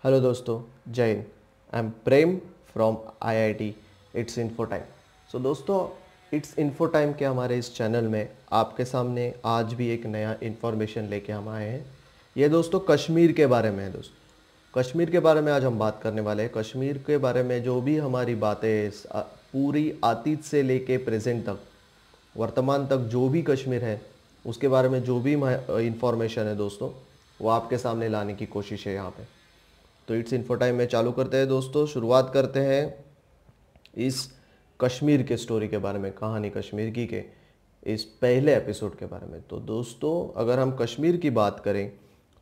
Hello दोस्तों, जय Hind. I am Prem from IIT it's info time. So दोस्तों, इट्स इन्फो टाइम के हमारे इस चैनल में आपके सामने आज भी एक नया इन्फॉर्मेशन लेके हम आए हैं। ये दोस्तों कश्मीर के बारे में है। दोस्तों कश्मीर के बारे में आज हम बात करने वाले हैं। कश्मीर के बारे में जो भी हमारी बातें पूरी अतीत से लेके प्रेजेंट तक, वर्तमान तक जो भी कश्मीर है उसके बारे में जो भी इंफॉर्मेशन है दोस्तों, वो आपके सामने लाने की कोशिश है यहाँ पे। तो इट्स इन्फो टाइम में चालू करते हैं दोस्तों। शुरुआत करते हैं इस कश्मीर के स्टोरी के बारे में, कहानी कश्मीर की के इस पहले एपिसोड के बारे में। तो दोस्तों, अगर हम कश्मीर की बात करें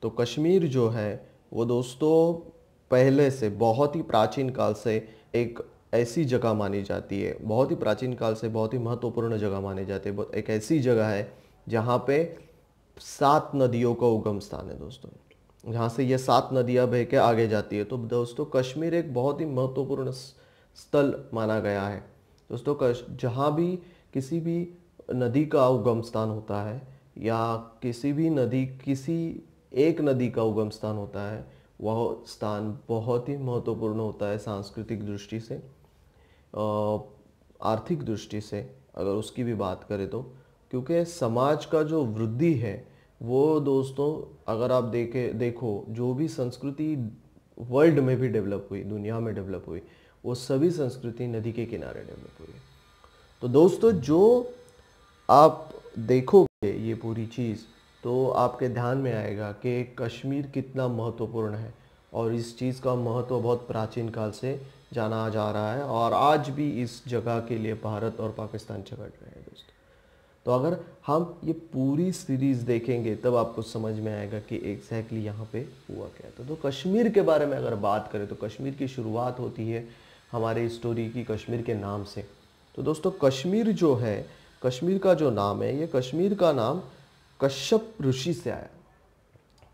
तो कश्मीर जो है वो दोस्तों पहले से बहुत ही प्राचीन काल से एक ऐसी जगह मानी जाती है, बहुत ही प्राचीन काल से बहुत ही महत्वपूर्ण जगह मानी जाती है। एक ऐसी जगह है जहाँ पे 7 नदियों का उगम स्थान है दोस्तों, जहाँ से ये 7 नदियाँ बह के आगे जाती है। तो दोस्तों कश्मीर एक बहुत ही महत्वपूर्ण स्थल माना गया है दोस्तों। जहाँ भी किसी भी नदी का उगम स्थान होता है या किसी एक नदी का उगम स्थान होता है, वह स्थान बहुत ही महत्वपूर्ण होता है सांस्कृतिक दृष्टि से, आर्थिक दृष्टि से अगर उसकी भी बात करें तो। क्योंकि समाज का जो वृद्धि है वो दोस्तों, अगर आप देखो जो भी संस्कृति वर्ल्ड में भी डेवलप हुई, दुनिया में डेवलप हुई, वो सभी संस्कृति नदी के किनारे डेवलप हुई। तो दोस्तों जो आप देखोगे ये पूरी चीज़ तो आपके ध्यान में आएगा कि कश्मीर कितना महत्वपूर्ण है और इस चीज़ का महत्व बहुत प्राचीन काल से जाना जा रहा है और आज भी इस जगह के लिए भारत और पाकिस्तान झगड़ रहे हैं दोस्तों। तो अगर हम ये पूरी सीरीज़ देखेंगे तब आपको समझ में आएगा कि एग्जैक्टली यहाँ पे हुआ क्या। तो कश्मीर के बारे में अगर बात करें तो कश्मीर की शुरुआत होती है हमारे स्टोरी की कश्मीर के नाम से। तो दोस्तों कश्मीर जो है, कश्मीर का जो नाम है, ये कश्मीर का नाम कश्यप ऋषि से आया।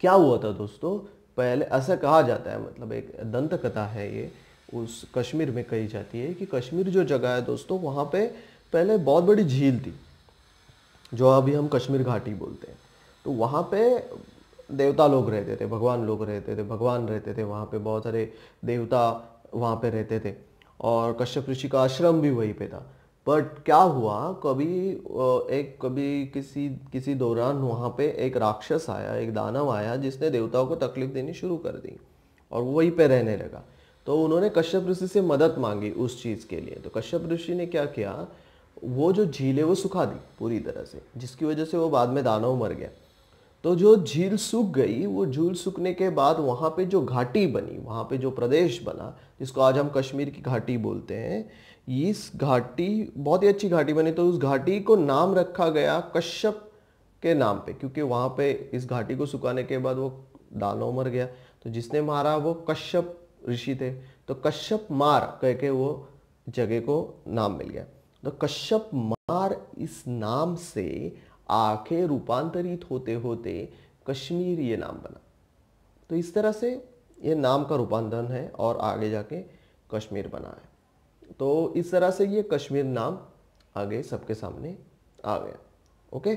क्या हुआ था दोस्तों, पहले ऐसा कहा जाता है, मतलब एक दंत कथा है ये, उस कश्मीर में कही जाती है कि कश्मीर जो जगह है दोस्तों, वहाँ पे पहले बहुत बड़ी झील थी जो अभी हम कश्मीर घाटी बोलते हैं। तो वहाँ पे देवता लोग रहते थे, भगवान लोग रहते थे, भगवान रहते थे वहाँ पे, बहुत सारे देवता वहाँ पे रहते थे और कश्यप ऋषि का आश्रम भी वहीं पे था। बट क्या हुआ, कभी किसी दौरान वहाँ पे एक राक्षस आया, एक दानव आया जिसने देवताओं को तकलीफ देनी शुरू कर दी और वो वहीं पे रहने लगा। तो उन्होंने कश्यप ऋषि से मदद मांगी उस चीज़ के लिए। तो कश्यप ऋषि ने क्या किया, वो जो झील है वो सुखा दी पूरी तरह से, जिसकी वजह से वो बाद में दानव मर गया। तो जो झील सूख गई, वो झील सूखने के बाद वहाँ पे जो घाटी बनी, वहाँ पे जो प्रदेश बना जिसको आज हम कश्मीर की घाटी बोलते हैं, इस घाटी बहुत ही अच्छी घाटी बनी। तो उस घाटी को नाम रखा गया कश्यप के नाम पे, क्योंकि वहाँ पे इस घाटी को सुखाने के बाद वो दानव मर गया। तो जिसने मारा वो कश्यप ऋषि थे, तो कश्यप मार कह के वो जगह को नाम मिल गया। तो कश्यप मार इस नाम से आके रूपांतरित होते होते कश्मीर ये नाम बना। तो इस तरह से ये नाम का रूपांतरण है और आगे जाके कश्मीर बना है। तो इस तरह से ये कश्मीर नाम आगे सबके सामने आ गया। ओके,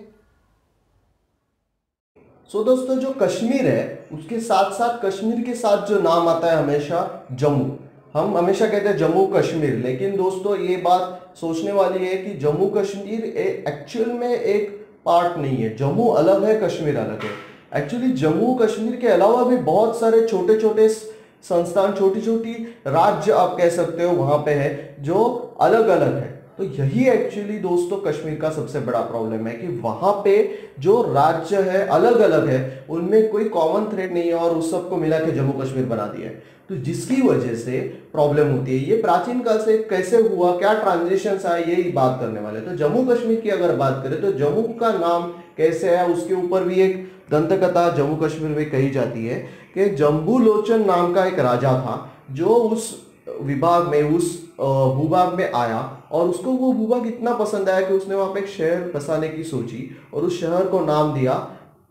सो दोस्तों जो कश्मीर है उसके साथ साथ कश्मीर के साथ जो नाम आता है हमेशा जम्मू। हम हमेशा कहते हैं जम्मू कश्मीर, लेकिन दोस्तों ये बात सोचने वाली है कि जम्मू कश्मीर एक्चुअल में एक पार्ट नहीं है। जम्मू अलग है, कश्मीर अलग है। एक्चुअली जम्मू कश्मीर के अलावा भी बहुत सारे छोटे छोटे संस्थान, छोटी छोटी राज्य आप कह सकते हो वहां पे है जो अलग अलग है। तो यही एक्चुअली दोस्तों कश्मीर का सबसे बड़ा प्रॉब्लम है कि वहां पे जो राज्य है अलग अलग है, उनमें कोई कॉमन थ्रेड नहीं है और उस सबको मिला के जम्मू कश्मीर बना दिया है। तो जिसकी वजह से प्रॉब्लम होती है। ये प्राचीन काल से कैसे हुआ, क्या ट्रांजिशन आए, यही बात करने वाले। तो जम्मू कश्मीर की अगर बात करें तो जम्मू का नाम कैसे है उसके ऊपर भी एक दंत कथा जम्मू कश्मीर में कही जाती है कि जम्बू लोचन नाम का एक राजा था जो उस विभाग में, उस भूभाग में आया और उसको वो भूभाग इतना पसंद आया कि उसने वहां पे एक शहर बसाने की सोची और उस शहर को नाम दिया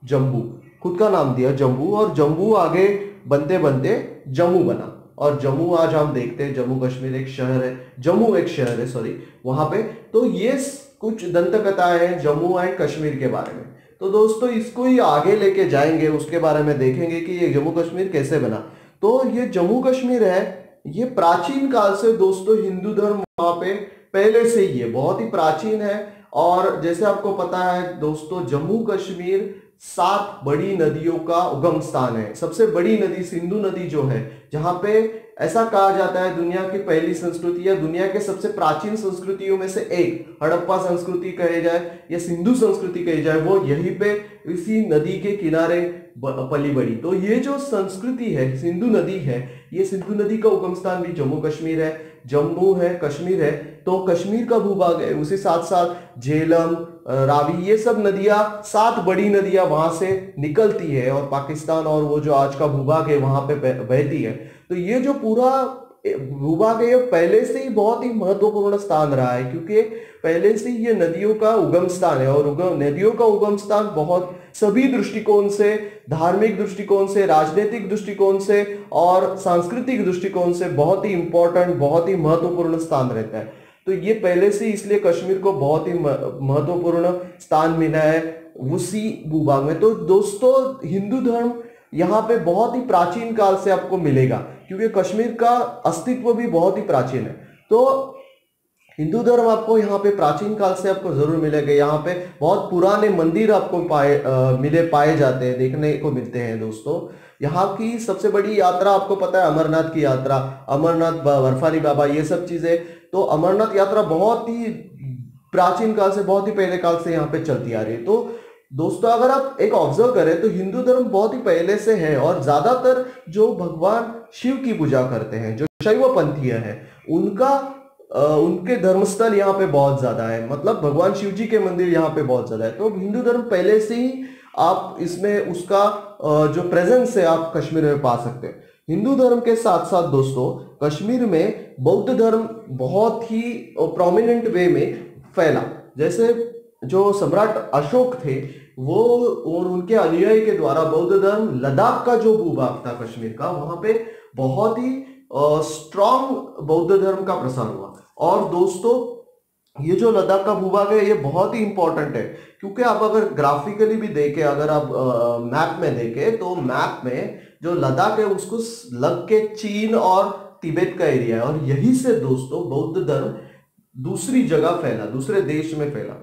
जम्बू, खुद का नाम दिया जम्बू। और जम्बू आगे बनते बनते जम्मू बना और जम्मू आज हम देखते हैं जम्मू कश्मीर एक शहर है, जम्मू एक शहर है सॉरी वहां पे। तो ये कुछ दंत कथाएं हैं जम्मू एंड कश्मीर के बारे में। तो दोस्तों इसको ही आगे लेके जाएंगे, उसके बारे में देखेंगे कि ये जम्मू कश्मीर कैसे बना। तो ये जम्मू कश्मीर है, ये प्राचीन काल से दोस्तों हिंदू धर्म वहां पे पहले से ही है, बहुत ही प्राचीन है। और जैसे आपको पता है दोस्तों, जम्मू कश्मीर 7 बड़ी नदियों का उगम स्थान है। सबसे बड़ी नदी सिंधु नदी जो है, जहां पे ऐसा कहा जाता है दुनिया की पहली संस्कृति या दुनिया के सबसे प्राचीन संस्कृतियों में से एक, हड़प्पा संस्कृति कहे जाए या सिंधु संस्कृति कही जाए, वो यहीं पे इसी नदी के किनारे पली बड़ी। तो ये जो संस्कृति है, सिंधु नदी है, ये सिंधु नदी का उगम स्थान भी जम्मू कश्मीर है। जम्मू है, कश्मीर है, तो कश्मीर का भूभाग है। उसी साथ साथ झेलम, रावी, ये सब नदियां, 7 बड़ी नदियां वहां से निकलती है और पाकिस्तान और वो जो आज का भूभाग है वहां पे बहती है। तो ये जो पूरा भूभाग है ये पहले से ही बहुत ही महत्वपूर्ण स्थान रहा है, क्योंकि पहले से ही ये नदियों का उगम स्थान है। और नदियों का उगम स्थान बहुत सभी दृष्टिकोण से, धार्मिक दृष्टिकोण से, राजनीतिक दृष्टिकोण से और सांस्कृतिक दृष्टिकोण से बहुत ही इंपॉर्टेंट, बहुत ही महत्वपूर्ण स्थान रहता है। तो ये पहले से इसलिए कश्मीर को बहुत ही महत्वपूर्ण स्थान मिला है उसी भूभाग में। तो दोस्तों हिंदू धर्म यहाँ पे बहुत ही प्राचीन काल से आपको मिलेगा, क्योंकि कश्मीर का अस्तित्व भी बहुत ही प्राचीन है। तो हिंदू धर्म आपको यहाँ पे प्राचीन काल से आपको जरूर मिलेगा। यहाँ पे बहुत पुराने मंदिर आपको पाए जाते हैं, देखने को मिलते हैं दोस्तों। यहाँ की सबसे बड़ी यात्रा आपको पता है अमरनाथ की यात्रा, अमरनाथ, बर्फानी बाबा, ये सब चीजें। तो अमरनाथ यात्रा बहुत ही प्राचीन काल से, बहुत ही पहले काल से यहाँ पे चलती आ रही है। तो दोस्तों अगर आप एक ऑब्जर्व करें तो हिंदू धर्म बहुत ही पहले से है, और ज्यादातर जो भगवान शिव की पूजा करते हैं, जो शैव पंथीय है, उनके धर्मस्थल यहाँ पे बहुत ज्यादा है। मतलब भगवान शिव जी के मंदिर यहाँ पे बहुत ज्यादा है। तो हिंदू धर्म पहले से ही आप इसमें उसका जो प्रेजेंस है आप कश्मीर में पा सकते हैं। हिंदू धर्म के साथ साथ दोस्तों कश्मीर में बौद्ध धर्म बहुत ही प्रोमिनेंट वे में फैला। जैसे जो सम्राट अशोक थे वो और उनके अनुयायी के द्वारा बौद्ध धर्म, लद्दाख का जो भूभाग था कश्मीर का, वहां पे बहुत ही स्ट्रॉन्ग बौद्ध धर्म का प्रसार हुआ। और दोस्तों ये जो लद्दाख का भूभाग है ये बहुत ही इंपॉर्टेंट है, क्योंकि आप अगर ग्राफिकली भी देखें, अगर आप मैप में देखें, तो मैप में जो लद्दाख है उसको लग के चीन और तिब्बत का एरिया है। और यही से दोस्तों बौद्ध धर्म दूसरी जगह फैला, दूसरे देश में फैला।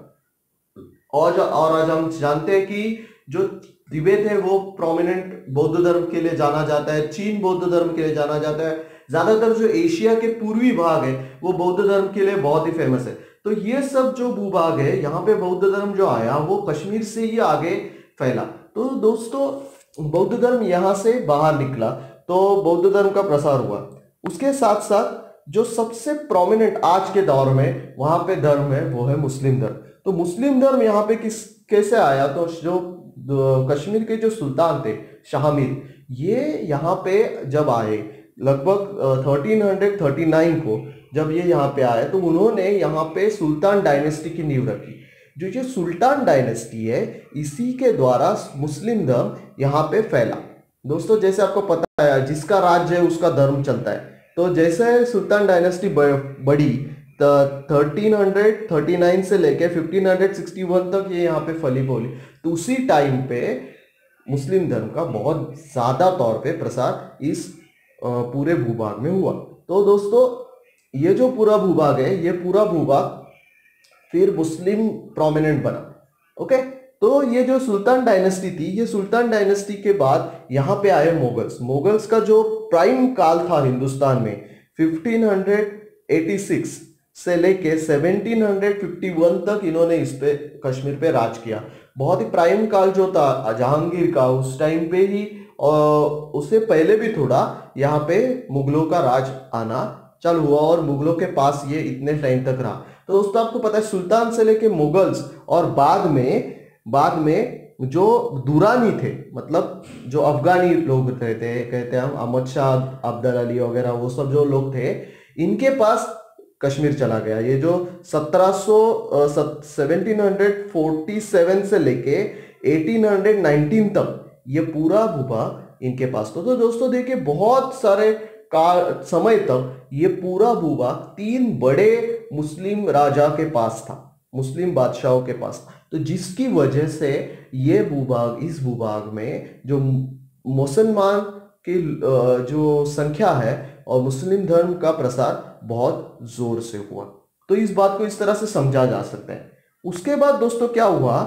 और आज हम जानते हैं कि जो तिब्बत है वो प्रोमिनेंट बौद्ध धर्म के लिए जाना जाता है, चीन बौद्ध धर्म के लिए जाना जाता है। ज्यादातर जो एशिया के पूर्वी भाग है वो बौद्ध धर्म के लिए बहुत ही फेमस है। तो ये सब जो भूभाग है यहाँ पे बौद्ध धर्म जो आया वो कश्मीर से ही आगे फैला। तो दोस्तों बौद्ध धर्म यहाँ से बाहर निकला तो बौद्ध धर्म का प्रसार हुआ। उसके साथ साथ जो सबसे प्रोमिनेंट आज के दौर में वहां पे धर्म है वो है मुस्लिम धर्म। तो मुस्लिम धर्म यहाँ पे कैसे आया, तो जो कश्मीर के जो सुल्तान थे शाहमीर, ये यहाँ पे जब आए लगभग 1339 को जब ये यहाँ पे आए, तो उन्होंने यहाँ पे सुल्तान डायनेस्टी की नींव रखी। जो ये सुल्तान डायनेस्टी है इसी के द्वारा मुस्लिम धर्म यहाँ पे फैला। दोस्तों जैसे आपको पता है जिसका राज्य है उसका धर्म चलता है। तो जैसे सुल्तान डायनेस्टी बढ़ी 1339 से लेके 1561 तक ये यहाँ पे फली फूली, तो उसी टाइम पे मुस्लिम धर्म का बहुत ज्यादा तौर पे प्रसार इस पूरे भूभाग में हुआ। तो दोस्तों ये जो पूरा भूभाग है, ये पूरा भूभाग फिर मुस्लिम प्रोमिनेंट बना। ओके, तो ये जो सुल्तान डायनेस्टी थी, ये सुल्तान डायनेस्टी के बाद यहाँ पे आए मुगल्स। मुगल्स का जो प्राइम काल था हिंदुस्तान में 1586 से लेके 1751 तक इन्होंने इस पे कश्मीर पे राज किया। बहुत ही प्राइम काल जो था जहांगीर का, उस टाइम पे ही और उससे पहले भी थोड़ा यहाँ पे मुगलों का राज आना चालू हुआ और मुगलों के पास ये इतने टाइम तक रहा। तो दोस्तों आपको पता है सुल्तान से लेके मुगल्स और बाद में जो दुरानी थे, मतलब जो अफगानी लोग कहते हैं हम, अहमद शाह, अब्दुल अली वगैरह, वो सब जो लोग थे, इनके पास कश्मीर चला गया। ये जो 1747 से लेके 1819 तक ये पूरा भूभाग इनके पास था। तो दोस्तों देखिए बहुत सारे समय तक ये पूरा भूभाग 3 बड़े मुस्लिम राजा के पास था, मुस्लिम बादशाहों के पास था। तो जिसकी वजह से ये भूभाग, इस भूभाग में जो मुसलमान की जो संख्या है और मुस्लिम धर्म का प्रसार बहुत जोर से हुआ। तो इस बात को इस तरह से समझा जा सकता है। उसके बाद दोस्तों क्या हुआ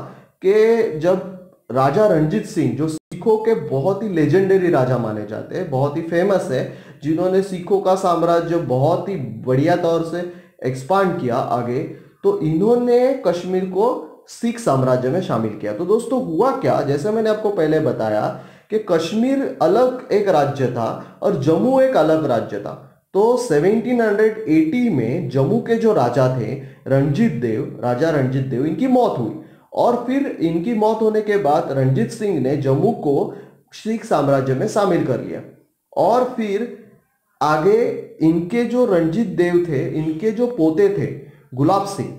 कि जब राजा रणजीत सिंह, जो सिखों के बहुत ही लेजेंडरी राजा माने जाते हैं, बहुत ही फेमस है, जिन्होंने सिखों का साम्राज्य बहुत ही बढ़िया तौर से एक्सपांड किया आगे, तो इन्होंने कश्मीर को सिख साम्राज्य में शामिल किया। तो दोस्तों हुआ क्या, जैसे मैंने आपको पहले बताया कि कश्मीर अलग एक राज्य था और जम्मू एक अलग राज्य था। तो 1780 में जम्मू के जो राजा थे राजा रणजीत देव, इनकी मौत हुई और फिर इनकी मौत होने के बाद रणजीत सिंह ने जम्मू को सिख साम्राज्य में शामिल कर लिया। और फिर आगे इनके जो रणजीत देव थे, इनके जो पोते थे गुलाब सिंह,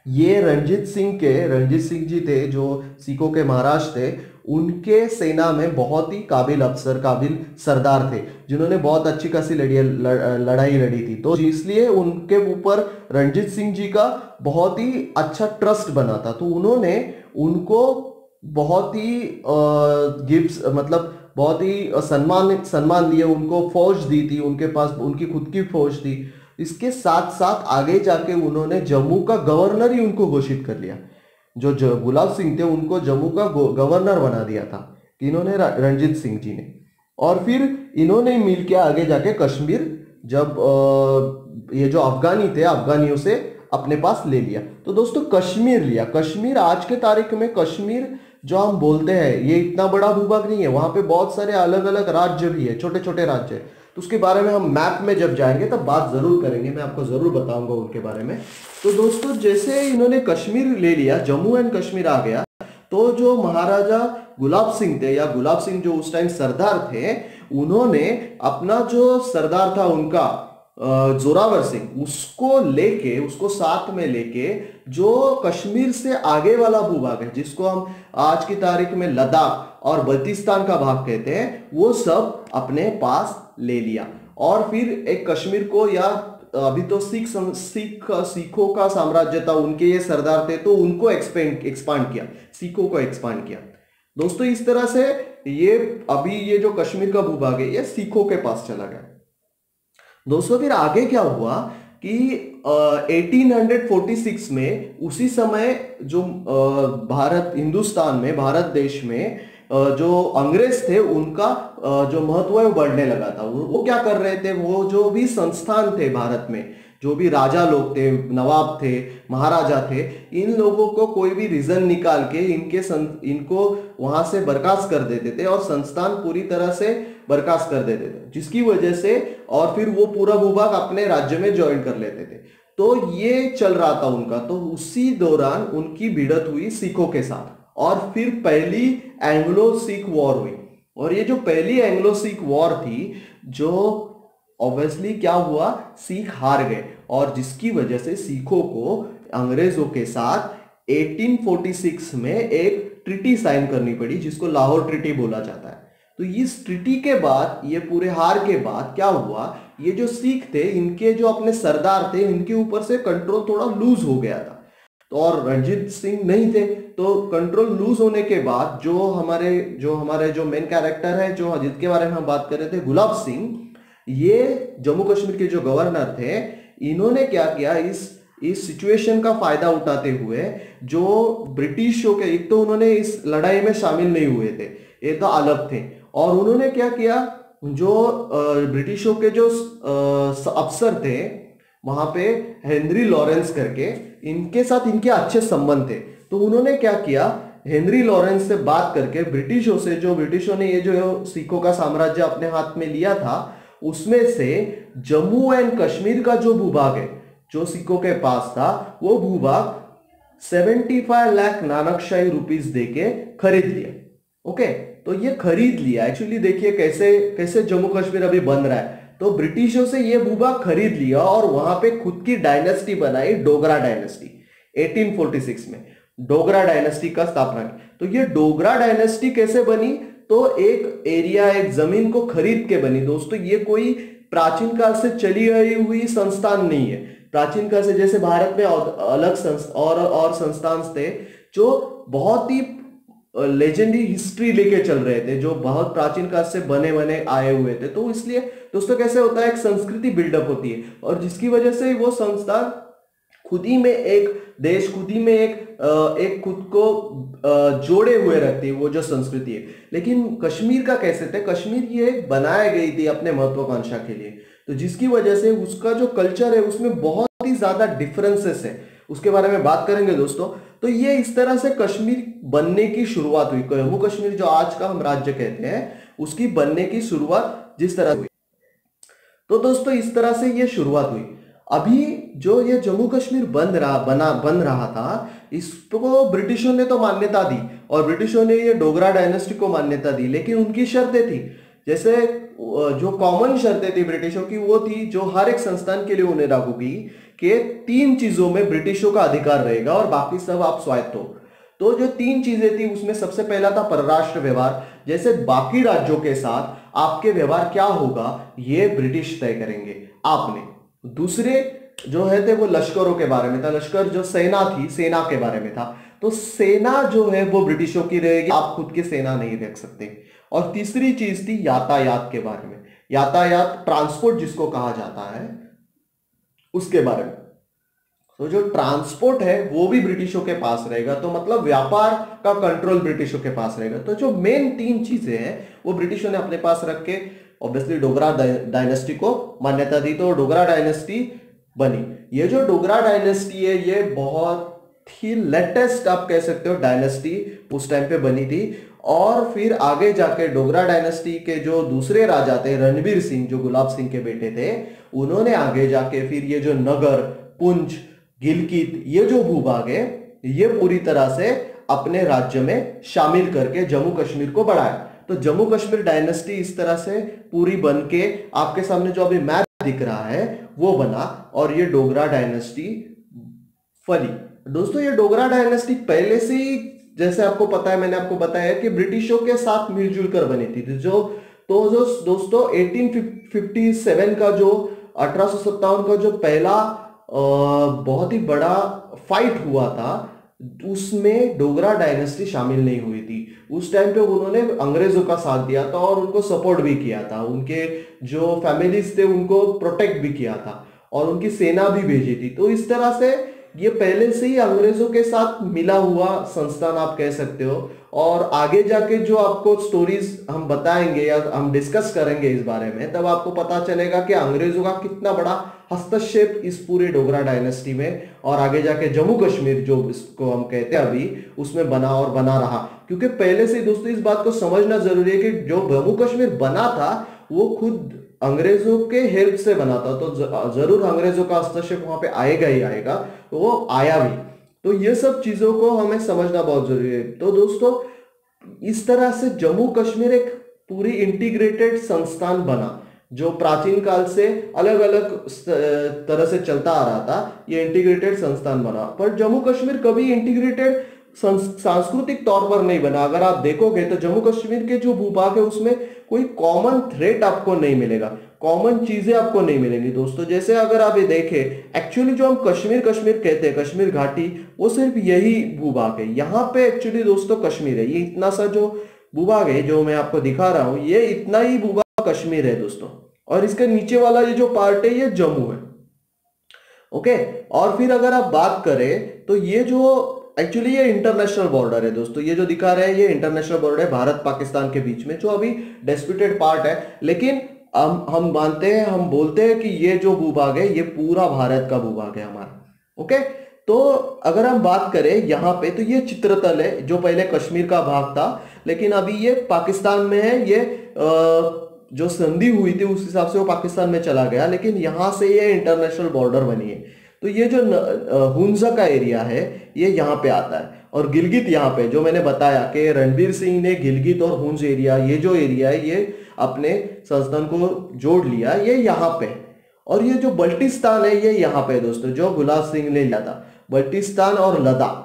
ये रणजीत सिंह जी थे जो सिखों के महाराज थे, उनके सेना में बहुत ही काबिल अफसर, काबिल सरदार थे, जिन्होंने बहुत अच्छी खासी लड़ाई लड़ी थी। तो इसलिए उनके ऊपर रणजीत सिंह जी का बहुत ही अच्छा ट्रस्ट बना था। तो उन्होंने उनको बहुत ही गिफ्ट्स, मतलब बहुत ही सम्मान दिए, उनको फौज दी थी, उनके पास उनकी खुद की फौज थी। इसके साथ साथ आगे जाके उन्होंने जम्मू का गवर्नर ही उनको घोषित कर लिया। जो गुलाब सिंह थे उनको जम्मू का गवर्नर बना दिया था इन्होंने, रणजीत सिंह जी ने। और फिर इन्होंने मिलकर आगे जाके कश्मीर, जब ये जो अफगानी थे, अफगानियों से अपने पास ले लिया। तो दोस्तों कश्मीर लिया, कश्मीर आज के तारीख में कश्मीर जो हम बोलते हैं, ये इतना बड़ा भूभाग नहीं है, वहां पे बहुत सारे अलग अलग राज्य भी है, छोटे छोटे राज्य है। तो उसके बारे में हम मैप में जब जाएंगे तब बात जरूर करेंगे, मैं आपको जरूर बताऊंगा उनके बारे में। तो दोस्तों जैसे इन्होंने कश्मीर ले लिया, जम्मू एंड कश्मीर आ गया, तो जो महाराजा गुलाब सिंह थे, या गुलाब सिंह जो उस टाइम सरदार थे, उन्होंने अपना जो सरदार था उनका जोरावर सिंह, उसको साथ में लेके जो कश्मीर से आगे वाला भूभाग है, जिसको हम आज की तारीख में लद्दाख और बल्तिस्तान का भाग कहते हैं, वो सब अपने पास ले लिया। और फिर एक कश्मीर को, या अभी तो सिखों का साम्राज्य था, उनके ये सरदार थे, तो उनको एक्सपांड किया, सिखों को एक्सपांड किया। दोस्तों इस तरह से ये अभी ये जो कश्मीर का भूभाग है, ये सिखों के पास चला गया। दोस्तों फिर आगे क्या हुआ कि 1846 में, उसी समय जो हिंदुस्तान में, भारत देश में जो अंग्रेज थे, उनका जो महत्व है वो बढ़ने लगा था। वो क्या कर रहे थे, वो जो भी संस्थान थे भारत में, जो भी राजा लोग थे, नवाब थे, महाराजा थे, इन लोगों को कोई भी रीजन निकाल के इनको वहां से बर्खास्त कर देते थे और संस्थान पूरी तरह से बर्खास्त कर देते थे, जिसकी वजह से और फिर वो पूरा भूभाग अपने राज्य में ज्वाइन कर लेते थे। तो ये चल रहा था उनका। तो उसी दौरान उनकी भिड़त हुई सिखों के साथ, और फिर पहली एंग्लो सिख वॉर हुई। और ये जो पहली एंग्लो सिख वॉर थी, जो ऑब्वियसली क्या हुआ, सिख हार गए, और जिसकी वजह से सिखों को अंग्रेजों के साथ 1846 में एक ट्रीटी साइन करनी पड़ी, जिसको लाहौर ट्रीटी बोला जाता है। तो इस ट्रीटी के बाद, ये पूरे हार के बाद क्या हुआ, ये जो सिख थे, इनके जो अपने सरदार थे, इनके ऊपर से कंट्रोल थोड़ा लूज हो गया था। तो और रणजीत सिंह नहीं थे, तो कंट्रोल लूज होने के बाद जो हमारे जो मेन कैरेक्टर है, जो जिसके बारे में हम बात कर रहे थे, गुलाब सिंह, ये जम्मू कश्मीर के जो गवर्नर थे, इन्होंने क्या किया, इस सिचुएशन का फायदा उठाते हुए, जो ब्रिटिशों के, एक तो उन्होंने इस लड़ाई में शामिल नहीं हुए थे, ये तो अलग थे, और उन्होंने क्या किया, जो ब्रिटिशों के जो अफसर थे वहां पे, हेनरी लॉरेंस करके, इनके साथ इनके अच्छे संबंध थे। तो उन्होंने क्या किया, हेनरी लॉरेंस से बात करके ब्रिटिशों से, जो ब्रिटिशों ने ये जो सिखों का साम्राज्य अपने हाथ में लिया था, उसमें से जम्मू एंड कश्मीर का जो भूभाग है, जो सिखों के पास था, वो भूभाग 75 लाख नानकशाही रुपीस देके खरीद लिया। ओके, तो ये खरीद लिया। एक्चुअली देखिए कैसे जम्मू कश्मीर अभी बन रहा है। तो ब्रिटिशों से ये भूभाग खरीद लिया और वहां पे खुद की डायनेस्टी बनाई, डोगरा डायनेस्टी। 1846 में डोगरा डायनेस्टी का स्थापना की। तो ये डोगरा डायनेस्टी कैसे बनी, तो एक एरिया, एक जमीन को खरीद के बनी। दोस्तों ये कोई प्राचीन काल से चली आई हुई संस्थान नहीं है। प्राचीन काल से जैसे भारत में अलग और संस्थान थे जो बहुत ही लेजेंडरी हिस्ट्री लेके चल रहे थे, जो बहुत प्राचीन काल से बने बने आए हुए थे। तो इसलिए दोस्तों कैसे होता है, एक संस्कृति बिल्डअप होती है, और जिसकी वजह से वो संस्थान खुद ही में एक देश, खुद ही में एक खुद को जोड़े हुए रखती है, वो जो संस्कृति है। लेकिन कश्मीर का कैसे थे, कश्मीर ये बनाया गई थी अपने महत्वाकांक्षा के लिए, तो जिसकी वजह से उसका जो कल्चर है उसमें बहुत ही ज्यादा डिफरेंसेस है, उसके बारे में बात करेंगे दोस्तों। तो ये इस तरह से कश्मीर बनने की शुरुआत हुई, जम्मू कश्मीर जो आज का हम राज्य कहते हैं उसकी बनने की शुरुआत जिस तरह हुई। तो दोस्तों इस तरह से ये शुरुआत हुई। अभी जो ये जम्मू कश्मीर बन रहा था, इसको ब्रिटिशों ने तो मान्यता दी, और ब्रिटिशों ने ये डोगरा डायनेस्टी को मान्यता दी, लेकिन उनकी शर्तें थी। जैसे जो कॉमन शर्तें थी ब्रिटिशों की, वो थी जो हर एक संस्थान के लिए उन्हें लागू की, कि 3 चीजों में ब्रिटिशों का अधिकार रहेगा और बाकी सब आप स्वायत्त हो। तो जो 3 चीजें थी उसमें सबसे पहला था परराष्ट्र व्यवहार, जैसे बाकी राज्यों के साथ आपके व्यवहार क्या होगा ये ब्रिटिश तय करेंगे आपने। दूसरे जो है थे वो लश्करों के बारे में था, लश्कर जो सेना थी, सेना के बारे में था। तो सेना जो है वो ब्रिटिशों की रहेगी, आप खुद की सेना नहीं रख सकते। और तीसरी चीज थी यातायात के बारे में, यातायात ट्रांसपोर्ट जिसको कहा जाता है उसके बारे में। तो जो ट्रांसपोर्ट है वो भी ब्रिटिशों के पास रहेगा, तो मतलब व्यापार का कंट्रोल ब्रिटिशों के पास रहेगा। तो जो मेन 3 चीजें हैं वो ब्रिटिशों ने अपने पास रख के ऑब्वियसली डोगरा डायनेस्टी को मान्यता दी, तो डोगरा डायनेस्टी बनी। ये जो डोगरा डायनेस्टी है ये बहुत ही लेटेस्ट आप कह सकते हो डायनेस्टी उस टाइम पे बनी थी। और फिर आगे जाके डोगरा डायनेस्टी के जो दूसरे राजा थे रणवीर सिंह, जो गुलाब सिंह के बेटे थे, उन्होंने आगे जाके फिर ये जो नगर, पुंछ, गिलगित, ये जो भूभाग है ये पूरी तरह से अपने राज्य में शामिल करके जम्मू कश्मीर को बढ़ाया। तो जम्मू कश्मीर डायनेस्टी इस तरह से पूरी बन के आपके सामने जो अभी मैप दिख रहा है वो बना, और ये डोगरा डायनेस्टी फली। दोस्तों ये डोगरा डायनेस्टी पहले से ही, जैसे आपको पता है, मैंने आपको बताया कि ब्रिटिशों के साथ मिलजुल कर बनी थी। जो दोस्तों 1857 का जो 1857 का जो पहला बहुत ही बड़ा फाइट हुआ था, उसमें डोगरा डायनेस्टी शामिल नहीं हुई थी। उस टाइम पे उन्होंने अंग्रेजों का साथ दिया था और उनको सपोर्ट भी किया था, उनके जो फैमिलीज थे उनको प्रोटेक्ट भी किया था, और उनकी सेना भी भेजी थी। तो इस तरह से ये पहले से ही अंग्रेजों के साथ मिला हुआ संस्थान आप कह सकते हो। और आगे जाके जो आपको स्टोरीज हम बताएंगे या हम डिस्कस करेंगे इस बारे में, तब आपको पता चलेगा कि अंग्रेजों का कितना बड़ा हस्तक्षेप इस पूरे डोगरा डायनेस्टी में, और आगे जाके जम्मू कश्मीर जो इसको हम कहते हैं अभी, उसमें बना और बना रहा। क्योंकि पहले से दोस्तों इस बात को समझना जरूरी है कि जो जम्मू कश्मीर बना था वो खुद अंग्रेजों के हेल्प से बना था, तो जरूर अंग्रेजों का हस्तक्षेप वहां पे आएगा ही आएगा, तो वो आया भी। तो ये सब चीजों को हमें समझना बहुत जरूरी है। तो दोस्तों इस तरह से जम्मू कश्मीर एक पूरी इंटीग्रेटेड संस्थान बना, जो प्राचीन काल से अलग अलग तरह से चलता आ रहा था, ये इंटीग्रेटेड संस्थान बना। पर जम्मू कश्मीर कभी इंटीग्रेटेड सांस्कृतिक तौर पर नहीं बना। अगर आप देखोगे तो जम्मू कश्मीर के जो भूभाग है उसमें कोई कॉमन थ्रेट आपको नहीं मिलेगा, कॉमन चीजें आपको नहीं मिलेंगी दोस्तों। जैसे अगर आप ये देखें, एक्चुअली जो हम कश्मीर कश्मीर कहते हैं, कश्मीर घाटी, वो सिर्फ यही भूभाग है। यहाँ पे एक्चुअली दोस्तों कश्मीर है, ये इतना सा जो भूभाग है जो मैं आपको दिखा रहा हूं, ये इतना ही भूभाग कश्मीर है दोस्तों। और इसके नीचे वाला ये जो पार्ट है ये जम्मू है, ओके। और फिर अगर आप बात करें तो ये जो एक्चुअली ये इंटरनेशनल बॉर्डर है दोस्तों, ये जो दिखा रहे हैं ये इंटरनेशनल बॉर्डर है भारत पाकिस्तान के बीच में, जो अभी डिस्प्यूटेड पार्ट है। लेकिन हम मानते हैं, हम बोलते हैं कि ये जो भूभाग है ये पूरा भारत का भूभाग है हमारा, ओके। तो अगर हम बात करें यहाँ पे, तो ये चित्रतल है जो पहले कश्मीर का भाग था, लेकिन अभी ये पाकिस्तान में है। ये जो संधि हुई थी उस हिसाब से वो पाकिस्तान में चला गया, लेकिन यहां से ये इंटरनेशनल बॉर्डर बनी है। तो ये जो हुंजा का एरिया है ये यहाँ पे आता है, और गिलगित यहाँ पे, जो मैंने बताया कि रणवीर सिंह ने गिलगित और हुंज एरिया, ये जो एरिया है ये अपने संस्थान को जोड़ लिया, ये यहाँ पे। और ये जो बल्टिस्तान है ये यहाँ पे दोस्तों, जो गुलाब सिंह ने लिया था, बल्टिस्तान और लद्दाख,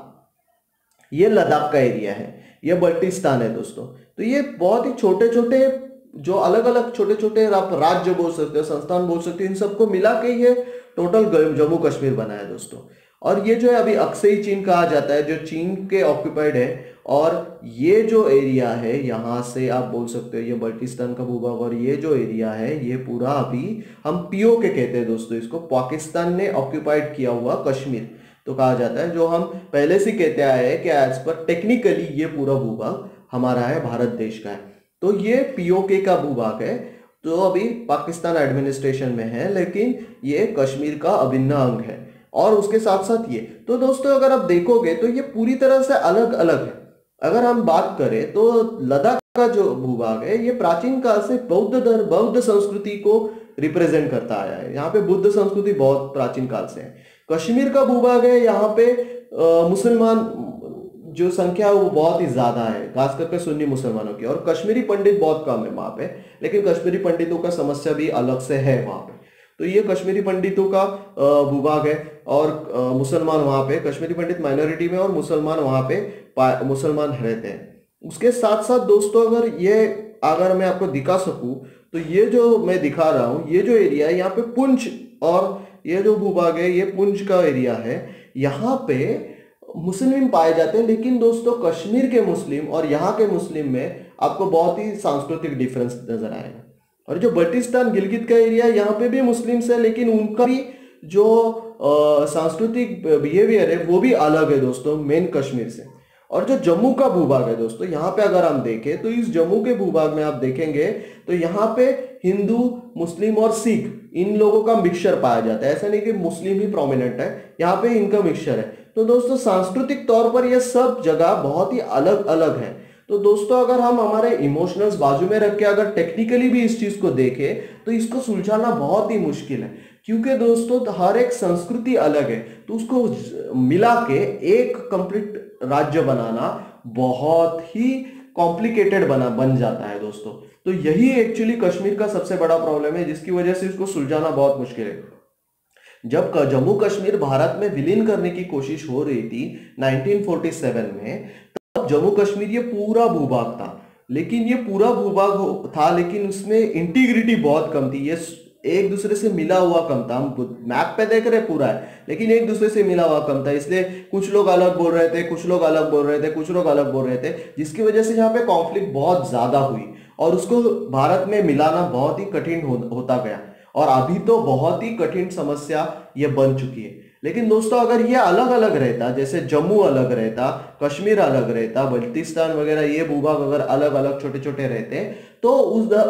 ये लद्दाख का एरिया है, ये बल्टिस्तान है दोस्तों। तो ये बहुत ही छोटे छोटे, जो अलग अलग छोटे छोटे आप राज्य बोल सकते हो, संस्थान बोल सकते हो, इन सबको मिला के ये टोटल जम्मू कश्मीर बना है दोस्तों। और ये जो है अभी अक्सई चीन कहा जाता है, जो चीन के ऑक्यूपाइड है, और ये जो एरिया है यहाँ से आप बोल सकते हो ये बल्टिस्तान का भूभाग, और ये जो एरिया है ये पूरा अभी हम पीओके कहते हैं दोस्तों, इसको पाकिस्तान ने ऑक्यूपाइड किया हुआ कश्मीर तो कहा जाता है, जो हम पहले से कहते आए हैं कि एज पर टेक्निकली ये पूरा भूभाग हमारा है, भारत देश का है। तो ये पीओके का भूभाग है, तो अभी पाकिस्तान एडमिनिस्ट्रेशन में है, लेकिन ये कश्मीर का अभिन्न अंग है। और उसके साथ साथ ये, तो दोस्तों अगर आप देखोगे तो ये पूरी तरह से अलग अलग है। अगर हम बात करें तो लद्दाख का जो भूभाग है ये प्राचीन काल से बौद्ध संस्कृति को रिप्रेजेंट करता आया है। यहाँ पे बुद्ध संस्कृति बहुत प्राचीन काल से है। कश्मीर का भूभाग है, यहाँ पे मुसलमान जो संख्या है वो बहुत ही ज्यादा है, खास करके सुन्नी मुसलमानों की, और कश्मीरी पंडित बहुत कम है वहां पे, लेकिन कश्मीरी पंडितों का समस्या भी अलग से है वहां पे। तो ये कश्मीरी पंडितों का भूभाग है, और मुसलमान वहां पे, कश्मीरी पंडित माइनॉरिटी में और मुसलमान वहां पे मुसलमान रहते हैं। उसके साथ साथ दोस्तों अगर मैं आपको दिखा सकूं तो ये जो मैं दिखा रहा हूं, ये जो एरिया है यहाँ पे पुंछ, और ये जो भूभाग है ये पुंछ का एरिया है। यहाँ पे मुस्लिम पाए जाते हैं, लेकिन दोस्तों कश्मीर के मुस्लिम और यहाँ के मुस्लिम में आपको बहुत ही सांस्कृतिक डिफरेंस नजर आएगा। और जो बल्टिस्तान गिलगित का एरिया है यहाँ पे भी मुस्लिम्स है, लेकिन उनका भी जो सांस्कृतिक बिहेवियर है वो भी अलग है दोस्तों मेन कश्मीर से। और जो जम्मू का भूभाग है दोस्तों, यहाँ पे अगर हम देखें तो इस जम्मू के भूभाग में आप देखेंगे तो यहाँ पे हिंदू, मुस्लिम और सिख इन लोगों का मिक्सचर पाया जाता है। ऐसा नहीं कि मुस्लिम ही प्रोमिनेंट है, यहाँ पे इनका मिक्सचर है। तो दोस्तों सांस्कृतिक तौर पर ये सब जगह बहुत ही अलग अलग है। तो दोस्तों अगर हम हमारे इमोशनल्स बाजू में रख के अगर टेक्निकली भी इस चीज को देखें तो इसको सुलझाना बहुत ही मुश्किल है, क्योंकि दोस्तों हर एक संस्कृति अलग है, तो उसको मिला के एक कंप्लीट राज्य बनाना बहुत ही कॉम्प्लिकेटेड बन जाता है दोस्तों। तो यही एक्चुअली कश्मीर का सबसे बड़ा प्रॉब्लम है, जिसकी वजह से इसको सुलझाना बहुत मुश्किल है। जब जम्मू कश्मीर भारत में विलीन करने की कोशिश हो रही थी 1947 में, तब जम्मू कश्मीर ये पूरा भूभाग था, लेकिन ये पूरा भूभाग था लेकिन उसमें इंटीग्रिटी बहुत कम थी, ये एक दूसरे से मिला हुआ कम था। हम मैप पे देख रहे पूरा है, लेकिन एक दूसरे से मिला हुआ कम था, इसलिए कुछ लोग अलग बोल रहे थे, कुछ लोग अलग बोल रहे थे, कुछ लोग अलग बोल रहे थे, जिसकी वजह से यहाँ पे कॉन्फ्लिक्ट बहुत ज्यादा हुई और उसको भारत में मिलाना बहुत ही कठिन होता गया, और अभी तो बहुत ही कठिन समस्या ये बन चुकी है। लेकिन दोस्तों अगर ये अलग अलग रहता, जैसे जम्मू अलग रहता, कश्मीर अलग रहता, बल्टिस्तान वगैरह ये भूभाग अगर अलग अलग छोटे छोटे रहते, तो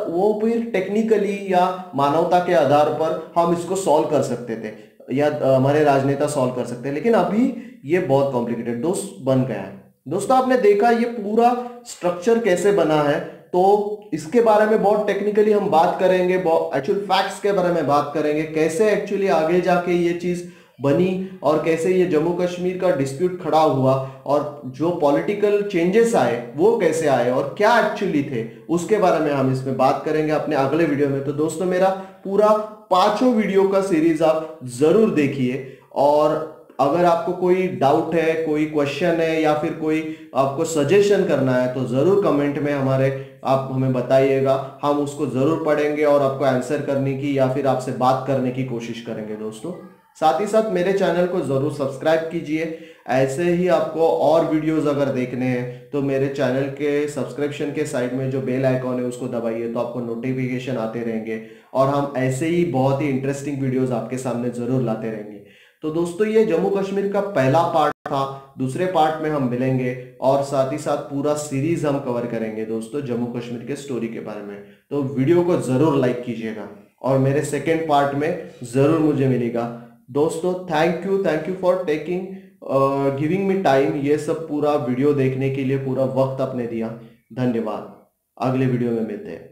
वो फिर टेक्निकली या मानवता के आधार पर हम इसको सॉल्व कर सकते थे, या हमारे राजनेता सॉल्व कर सकते हैं। लेकिन अभी ये बहुत कॉम्प्लिकेटेड दोस्त बन गया है। दोस्तों आपने देखा ये पूरा स्ट्रक्चर कैसे बना है, तो इसके बारे में बहुत टेक्निकली हम बात करेंगे, एक्चुअल फैक्ट्स के बारे में बात करेंगे, कैसे एक्चुअली आगे जाके ये चीज बनी और कैसे ये जम्मू कश्मीर का डिस्प्यूट खड़ा हुआ, और जो पॉलिटिकल चेंजेस आए वो कैसे आए और क्या एक्चुअली थे, उसके बारे में हम इसमें बात करेंगे अपने अगले वीडियो में। तो दोस्तों मेरा पूरा 5 वीडियो का सीरीज आप जरूर देखिए, और अगर आपको कोई डाउट है, कोई क्वेश्चन है, या फिर कोई आपको सजेशन करना है, तो जरूर कमेंट में आप हमें बताइएगा, हम उसको जरूर पढ़ेंगे और आपको आंसर करने की या फिर आपसे बात करने की कोशिश करेंगे दोस्तों। साथ ही साथ मेरे चैनल को जरूर सब्सक्राइब कीजिए। ऐसे ही आपको और वीडियोस अगर देखने हैं तो मेरे चैनल के सब्सक्रिप्शन के साइड में जो बेल आइकॉन है उसको दबाइए, तो आपको नोटिफिकेशन आते रहेंगे, और हम ऐसे ही बहुत ही इंटरेस्टिंग वीडियोस आपके सामने जरूर लाते रहेंगे। तो दोस्तों ये जम्मू कश्मीर का पहला पार्ट था, दूसरे पार्ट में हम मिलेंगे, और साथ ही साथ पूरा सीरीज हम कवर करेंगे दोस्तों जम्मू कश्मीर के स्टोरी के बारे में। तो वीडियो को जरूर लाइक कीजिएगा, और मेरे सेकेंड पार्ट में जरूर मुझे मिलेगा दोस्तों। Thank you for taking giving me time, ये सब पूरा वीडियो देखने के लिए पूरा वक्त आपने दिया, धन्यवाद। अगले वीडियो में मिलते हैं।